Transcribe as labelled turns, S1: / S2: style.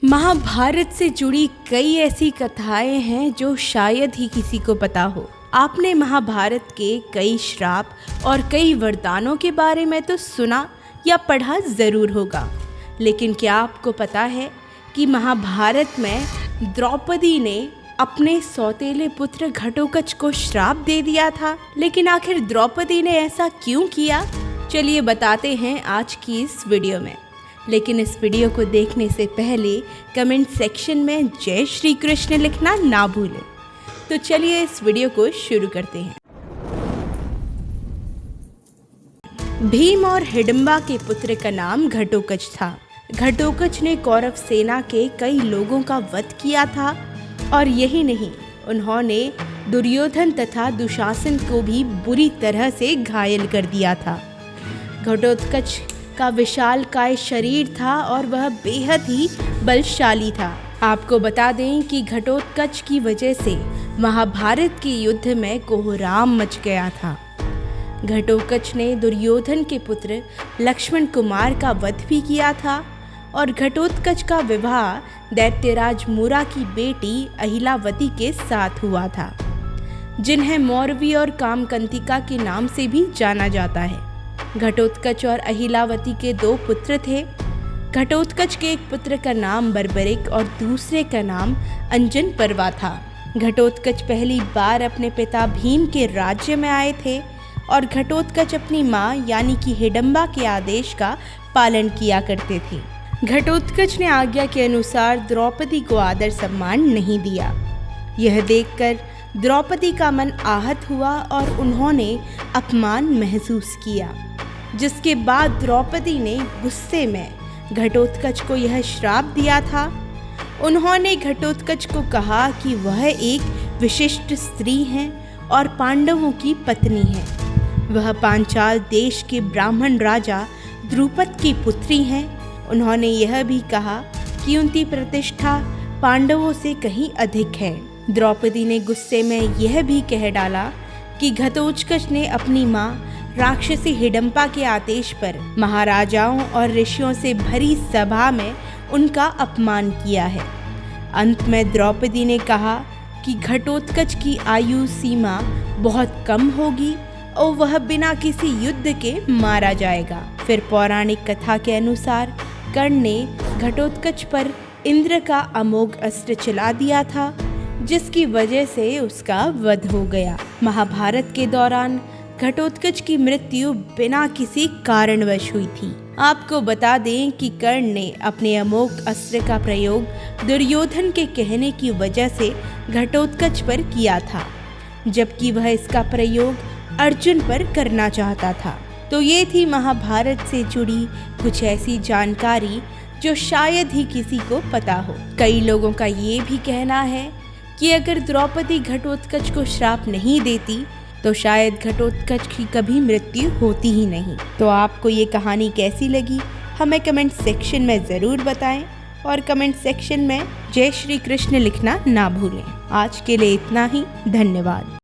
S1: महाभारत से जुड़ी कई ऐसी कथाएं हैं जो शायद ही किसी को पता हो। आपने महाभारत के कई श्राप और कई वरदानों के बारे में तो सुना या पढ़ा ज़रूर होगा, लेकिन क्या आपको पता है कि महाभारत में द्रौपदी ने अपने सौतेले पुत्र घटोत्कच को श्राप दे दिया था। लेकिन आखिर द्रौपदी ने ऐसा क्यों किया, चलिए बताते हैं आज की इस वीडियो में। लेकिन इस वीडियो को देखने से पहले कमेंट सेक्शन में जय श्री कृष्ण लिखना ना भूलें। तो चलिए इस वीडियो को शुरू करते हैं। भीम और हिडिंबा के पुत्र का नाम घटोत्कच था। घटोत्कच ने कौरव सेना के कई लोगों का वध किया था और यही नहीं, उन्होंने दुर्योधन तथा दुशासन को भी बुरी तरह से घायल कर दिया था। घटोत्कच का विशालकाय शरीर था और वह बेहद ही बलशाली था। आपको बता दें कि घटोत्कच की वजह से महाभारत के युद्ध में कोहराम मच गया था। घटोत्कच ने दुर्योधन के पुत्र लक्ष्मण कुमार का वध भी किया था और घटोत्कच का विवाह दैत्यराज मूरा की बेटी अहिलावती के साथ हुआ था, जिन्हें मौरवी और कामकंतिका के नाम से भी जाना जाता है। घटोत्कच और अहिलावती के दो पुत्र थे। घटोत्कच के एक पुत्र का नाम बर्बरिक और दूसरे का नाम अंजन पर्वा था। घटोत्कच पहली बार अपने पिता भीम के राज्य में आए थे और घटोत्कच अपनी माँ यानी कि हिडिंबा के आदेश का पालन किया करते थे। घटोत्कच ने आज्ञा के अनुसार द्रौपदी को आदर सम्मान नहीं दिया। यह देखकर द्रौपदी का मन आहत हुआ और उन्होंने अपमान महसूस किया, जिसके बाद द्रौपदी ने गुस्से में घटोत्कच को यह श्राप दिया था। उन्होंने घटोत्कच को कहा कि वह एक विशिष्ट स्त्री हैं और पांडवों की पत्नी है। वह पांचाल देश के ब्राह्मण राजा द्रुपद की पुत्री हैं। उन्होंने यह भी कहा कि उनकी प्रतिष्ठा पांडवों से कहीं अधिक है। द्रौपदी ने गुस्से में यह भी कह डाला कि घटोत्कच ने अपनी माँ राक्षसी हिडिंबा के आदेश पर महाराजाओं और ऋषियों से भरी सभा में उनका अपमान किया है। अंत में द्रौपदी ने कहा कि घटोत्कच की आयु सीमा बहुत कम होगी और वह बिना किसी युद्ध के मारा जाएगा। फिर पौराणिक कथा के अनुसार कर्ण ने घटोत्कच पर इंद्र का अमोघ अस्त्र चला दिया था, जिसकी वजह से उसका वध हो गया। महाभारत के दौरान घटोत्कच की मृत्यु बिना किसी कारणवश हुई थी। आपको बता दें कि कर्ण ने अपने अमोघ अस्त्र का प्रयोग दुर्योधन के कहने की वजह से घटोत्कच पर किया था, जबकि वह इसका प्रयोग अर्जुन पर करना चाहता था। तो ये थी महाभारत से जुड़ी कुछ ऐसी जानकारी जो शायद ही किसी को पता हो। कई लोगों का ये भी कहना है कि अगर द्रौपदी घटोत्कच को श्राप नहीं देती तो शायद घटोत्कच की कभी मृत्यु होती ही नहीं। तो आपको ये कहानी कैसी लगी, हमें कमेंट सेक्शन में ज़रूर बताएं और कमेंट सेक्शन में जय श्री कृष्ण लिखना ना भूलें। आज के लिए इतना ही, धन्यवाद।